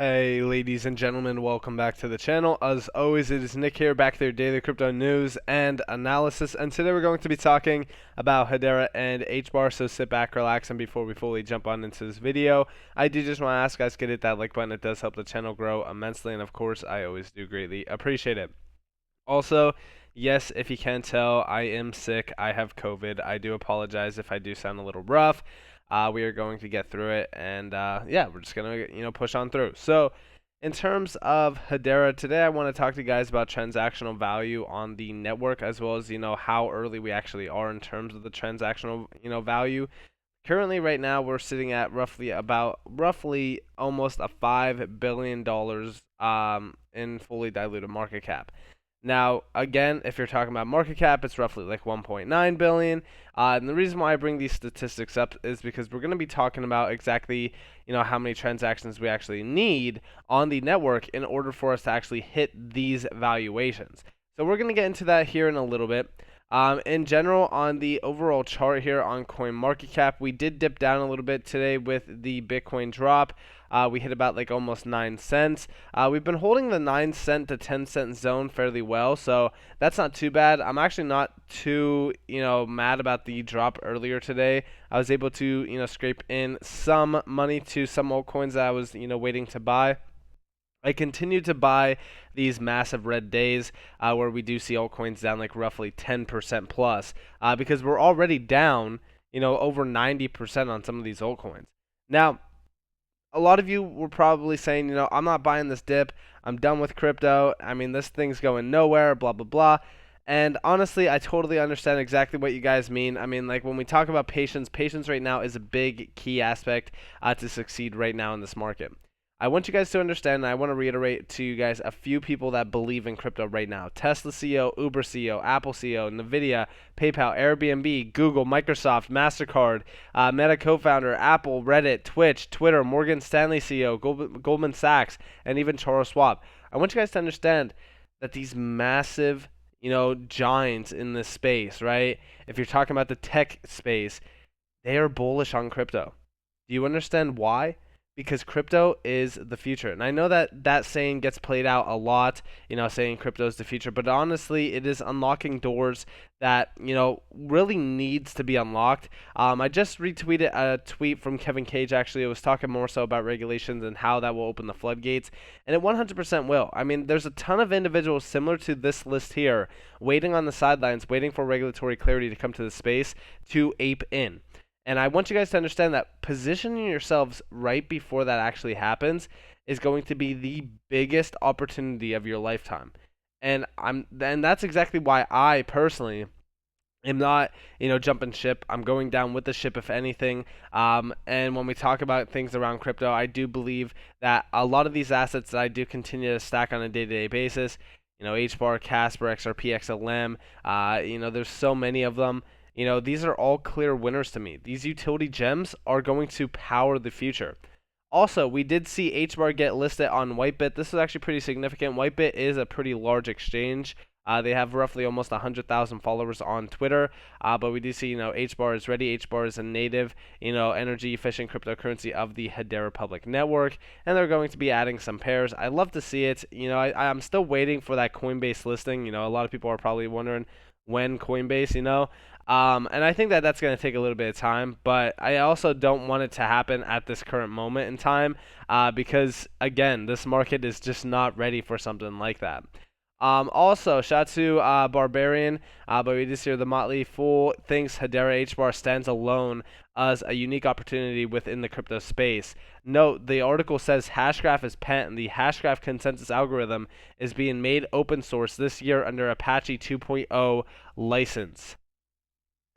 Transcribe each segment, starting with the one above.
Hey ladies and gentlemen, welcome back to the channel. As always, it is Nick here, back with your daily crypto news and analysis, and today we're going to be talking about Hedera and Hbar, so sit back, relax, and before we fully jump on into this video, I do just want to ask guys, hit that like button. It does help the channel grow immensely, and of course, I always do greatly appreciate it. Also, yes, if you can tell, I am sick. I have COVID. I do apologize if I do sound a little rough. We are going to get through it, and yeah, we're just gonna push on through. So, in terms of Hedera, today I want to talk to you guys about transactional value on the network, as well as how early we actually are in terms of the transactional value. Currently, right now, we're sitting at roughly almost a $5 billion in fully diluted market cap. Now, again, if you're talking about market cap, it's roughly like 1.9 billion. And the reason why I bring these statistics up is because we're going to be talking about exactly, how many transactions we actually need on the network in order for us to actually hit these valuations. So we're going to get into that here in a little bit. In general, on the overall chart here on CoinMarketCap, we did dip down a little bit today with the Bitcoin drop. We hit about like almost 9 cents. We've been holding the 9 cent to 10 cent zone fairly well, so that's not too bad. I'm actually not too, mad about the drop earlier today. I was able to, scrape in some money to some altcoins that I was, waiting to buy. I continue to buy these massive red days where we do see altcoins down like roughly 10% plus because we're already down, over 90% on some of these altcoins. Now, a lot of you were probably saying, I'm not buying this dip. I'm done with crypto. I mean, this thing's going nowhere, blah, blah, blah. And honestly, I totally understand exactly what you guys mean. I mean, like when we talk about patience, patience right now is a big key aspect to succeed right now in this market. I want you guys to understand, and I want to reiterate to you guys a few people that believe in crypto right now. Tesla CEO, Uber CEO, Apple CEO, Nvidia, PayPal, Airbnb, Google, Microsoft, MasterCard, Meta co-founder, Apple, Reddit, Twitch, Twitter, Morgan Stanley CEO, Goldman Sachs, and even Charles Schwab. I want you guys to understand that these massive, giants in this space, right? If you're talking about the tech space, they are bullish on crypto. Do you understand why? Because crypto is the future. And I know that saying gets played out a lot, saying crypto is the future, but honestly, it is unlocking doors that, really needs to be unlocked. I just retweeted a tweet from Kevin Cage, actually. It was talking more so about regulations and how that will open the floodgates, and it 100% will. I mean, there's a ton of individuals similar to this list here, waiting on the sidelines, waiting for regulatory clarity to come to the space to ape in. And I want you guys to understand that positioning yourselves right before that actually happens is going to be the biggest opportunity of your lifetime. And that's exactly why I personally am not, jumping ship. I'm going down with the ship, if anything. And when we talk about things around crypto, I do believe that a lot of these assets that I do continue to stack on a day-to-day basis, Hbar, Casper, XRP, XLM, there's so many of them. These are all clear winners to me. These utility gems are going to power the future. Also, we did see Hbar get listed on Whitebit. This is actually pretty significant. Whitebit is a pretty large exchange. They have roughly almost 100,000 followers on Twitter. But we do see, Hbar is ready. Hbar is a native, energy efficient cryptocurrency of the Hedera public network. And they're going to be adding some pairs. I love to see it. I'm still waiting for that Coinbase listing. A lot of people are probably wondering when Coinbase, and I think that that's going to take a little bit of time, but I also don't want it to happen at this current moment in time because, again, this market is just not ready for something like that. Also, shout out to Barbarian, but we just hear the Motley Fool thinks Hedera Hbar stands alone as a unique opportunity within the crypto space. Note, the article says Hashgraph is patent. The Hashgraph consensus algorithm is being made open source this year under Apache 2.0 license.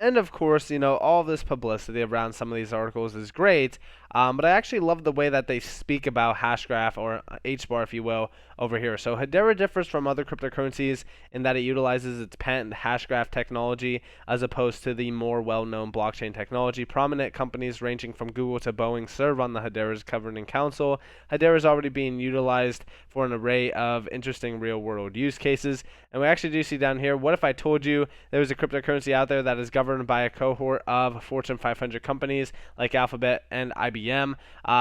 And of course, all this publicity around some of these articles is great, but I actually love the way that they speak about Hashgraph, or Hbar, if you will, over here. So Hedera differs from other cryptocurrencies in that it utilizes its patent Hashgraph technology as opposed to the more well-known blockchain technology. Prominent companies ranging from Google to Boeing serve on the Hedera's governing council. Hedera is already being utilized for an array of interesting real-world use cases. And we actually do see down here, what if I told you there was a cryptocurrency out there that is governed governed by a cohort of Fortune 500 companies like Alphabet and IBM,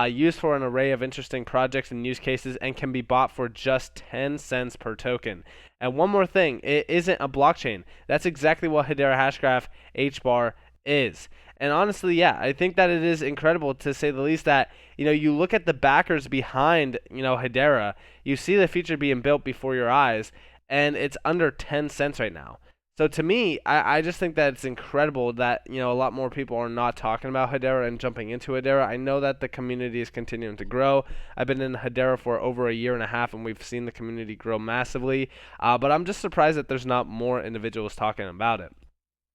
used for an array of interesting projects and use cases, and can be bought for just 10 cents per token. And one more thing, it isn't a blockchain. That's exactly what Hedera Hashgraph Hbar is. And honestly, yeah, I think that it is incredible, to say the least, that you look at the backers behind Hedera, you see the future being built before your eyes, and it's under 10 cents right now. So to me, I just think that it's incredible that a lot more people are not talking about Hedera and jumping into Hedera. I know that the community is continuing to grow. I've been in Hedera for over a year and a half, and we've seen the community grow massively. But I'm just surprised that there's not more individuals talking about it.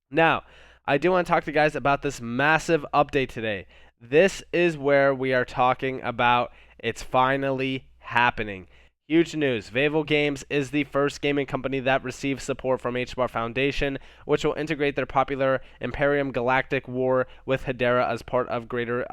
Now, I do want to talk to you guys about this massive update today. This is where we are talking about it's finally happening. Huge news. Vevo Games is the first gaming company that receives support from Hbar Foundation, which will integrate their popular Imperium Galactic War with Hedera as part of greater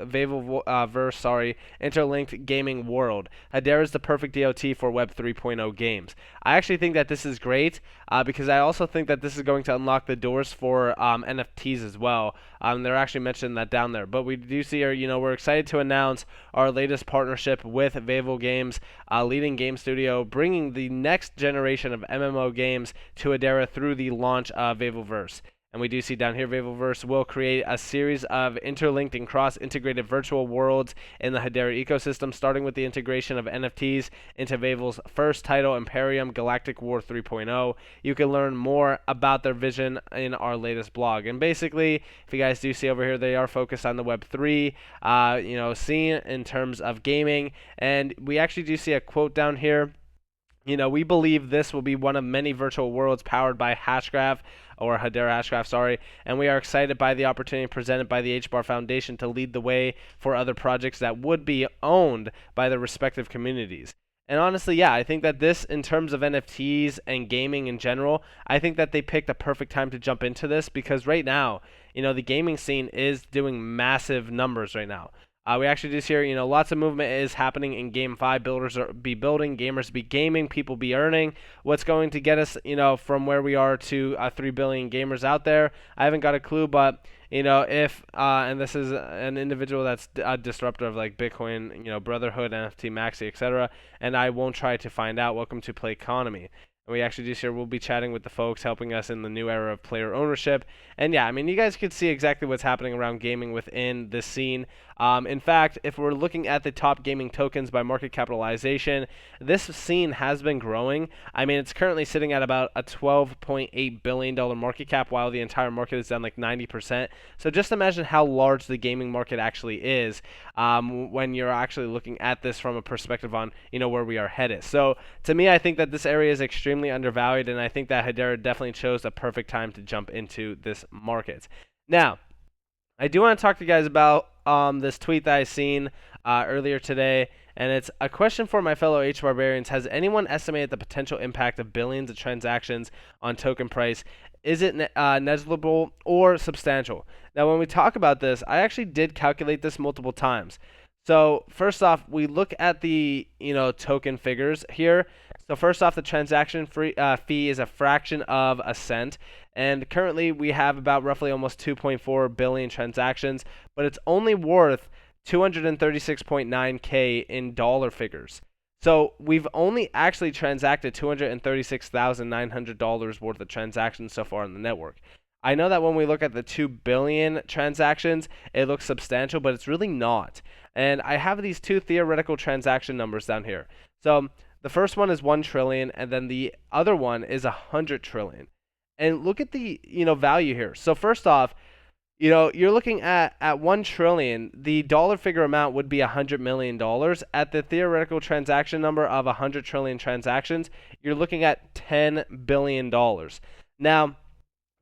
Vevoverse, interlinked gaming world. Hedera is the perfect DOT for Web 3.0 games. I actually think that this is great because I also think that this is going to unlock the doors for NFTs as well. They're actually mentioning that down there. But we do see here, we're excited to announce our latest partnership with Vevo Games, a leading game studio, bringing the next generation of MMO games to Hedera through the launch of Vevoverse. And we do see down here, Vevoverse will create a series of interlinked and cross-integrated virtual worlds in the Hedera ecosystem, starting with the integration of NFTs into Vevo's first title, Imperium Galactic War 3.0. You can learn more about their vision in our latest blog. And basically, if you guys do see over here, they are focused on the Web 3, scene in terms of gaming. And we actually do see a quote down here. We believe this will be one of many virtual worlds powered by Hedera Hashgraph, and we are excited by the opportunity presented by the Hbar Foundation to lead the way for other projects that would be owned by their respective communities. And honestly, yeah, I think that this, in terms of NFTs and gaming in general, I think that they picked a perfect time to jump into this, because right now, the gaming scene is doing massive numbers right now. We actually do see here, lots of movement is happening in Game 5. Builders are be building, gamers be gaming, people be earning. What's going to get us, from where we are to 3 billion gamers out there? I haven't got a clue, but, if, and this is an individual that's a disruptor of like Bitcoin, Brotherhood, NFT Maxi, etc., and I won't try to find out. Welcome to Play Economy. And we actually do here, we'll be chatting with the folks helping us in the new era of player ownership. And yeah, you guys could see exactly what's happening around gaming within this scene. In fact, if we're looking at the top gaming tokens by market capitalization, this scene has been growing. It's currently sitting at about a $12.8 billion market cap, while the entire market is down like 90%. So just imagine how large the gaming market actually is when you're actually looking at this from a perspective on, where we are headed. So to me, I think that this area is extremely undervalued, and I think that Hedera definitely chose a perfect time to jump into this market. Now, I do want to talk to you guys about this tweet that I seen earlier today, and it's a question for my fellow H-Barbarians. Has anyone estimated the potential impact of billions of transactions on token price? Is it negligible or substantial? Now, when we talk about this, I actually did calculate this multiple times. So first off, we look at the token figures here. So first off, the transaction fee is a fraction of a cent, and currently we have about roughly almost 2.4 billion transactions, but it's only worth 236.9K in dollar figures. So we've only actually transacted $236,900 worth of transactions so far on the network. I know that when we look at the 2 billion transactions, it looks substantial, but it's really not. And I have these two theoretical transaction numbers down here. So the first one is 1 trillion, and then the other one is 100 trillion. And look at the value here. So first off, you're looking at 1 trillion, the dollar figure amount would be $100 million. At the theoretical transaction number of 100 trillion transactions, you're looking at $10 billion. Now,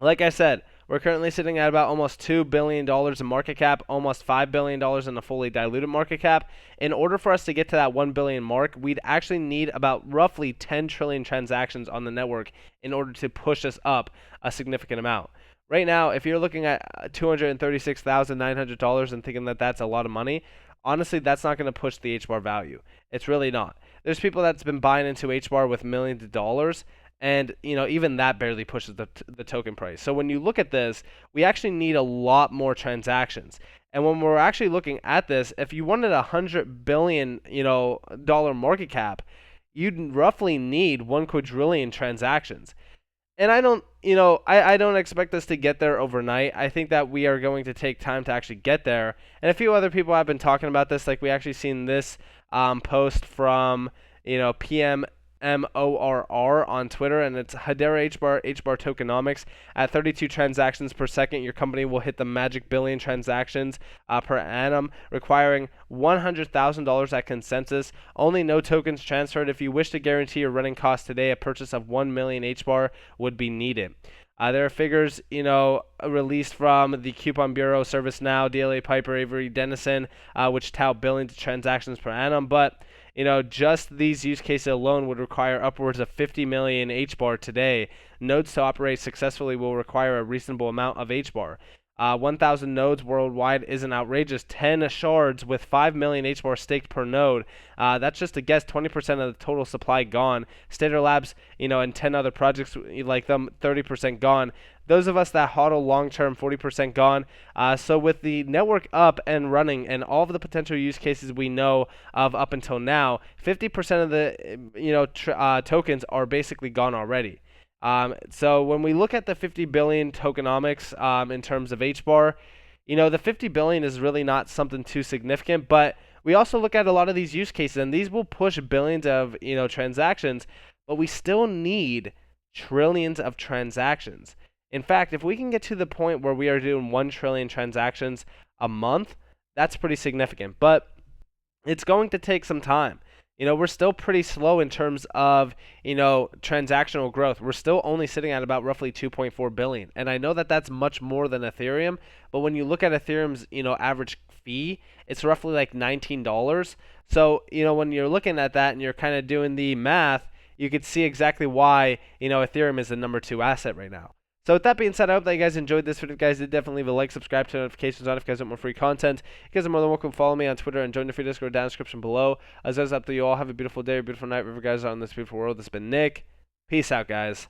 like I said, we're currently sitting at about almost $2 billion in market cap, almost $5 billion in a fully diluted market cap. In order for us to get to that 1 billion mark, we'd actually need about roughly 10 trillion transactions on the network in order to push us up a significant amount. Right now, if you're looking at $236,900 and thinking that that's a lot of money, honestly, that's not going to push the Hbar value. It's really not. There's people that's been buying into Hbar with millions of dollars, And even that barely pushes the token price. So when you look at this, we actually need a lot more transactions. And when we're actually looking at this, if you wanted $100 billion dollar market cap, you'd roughly need 1 quadrillion transactions. And I don't expect us to get there overnight. I think that we are going to take time to actually get there. And a few other people have been talking about this. Like, we actually seen this post from PMMORR on Twitter, and it's Hedera Hbar tokenomics. At 32 transactions per second, your company will hit the magic billion transactions per annum, requiring $100,000 at consensus. Only no tokens transferred. If you wish to guarantee your running costs today, a purchase of 1 million Hbar would be needed. There are figures, released from the Coupon Bureau, ServiceNow, DLA Piper, Avery Dennison, which tout billions of transactions per annum. But just these use cases alone would require upwards of 50 million Hbar today. Nodes to operate successfully will require a reasonable amount of Hbar. 1,000 nodes worldwide is an outrageous 10 shards with 5 million Hbar staked per node. That's just a guess. 20% of the total supply gone. Stater Labs, and 10 other projects like them, 30% gone. Those of us that hodl long-term, 40% gone. So with the network up and running and all of the potential use cases we know of up until now, 50% of the tokens are basically gone already. So when we look at the 50 billion tokenomics in terms of Hbar, the 50 billion is really not something too significant, but we also look at a lot of these use cases, and these will push billions of transactions, but we still need trillions of transactions. In fact, if we can get to the point where we are doing 1 trillion transactions a month, that's pretty significant, but it's going to take some time. We're still pretty slow in terms of, transactional growth. We're still only sitting at about roughly 2.4 billion. And I know that that's much more than Ethereum, but when you look at Ethereum's, average fee, it's roughly like $19. So, when you're looking at that and you're kind of doing the math, you could see exactly why, Ethereum is the number 2 asset right now. So with that being said, I hope that you guys enjoyed this video. If you guys did, definitely leave a like, subscribe, turn notifications on if you guys want more free content. You guys are more than welcome to follow me on Twitter and join the free Discord down in the description below. As always, up to you all. Have a beautiful day or beautiful night wherever you guys are in this beautiful world. This has been Nick. Peace out, guys.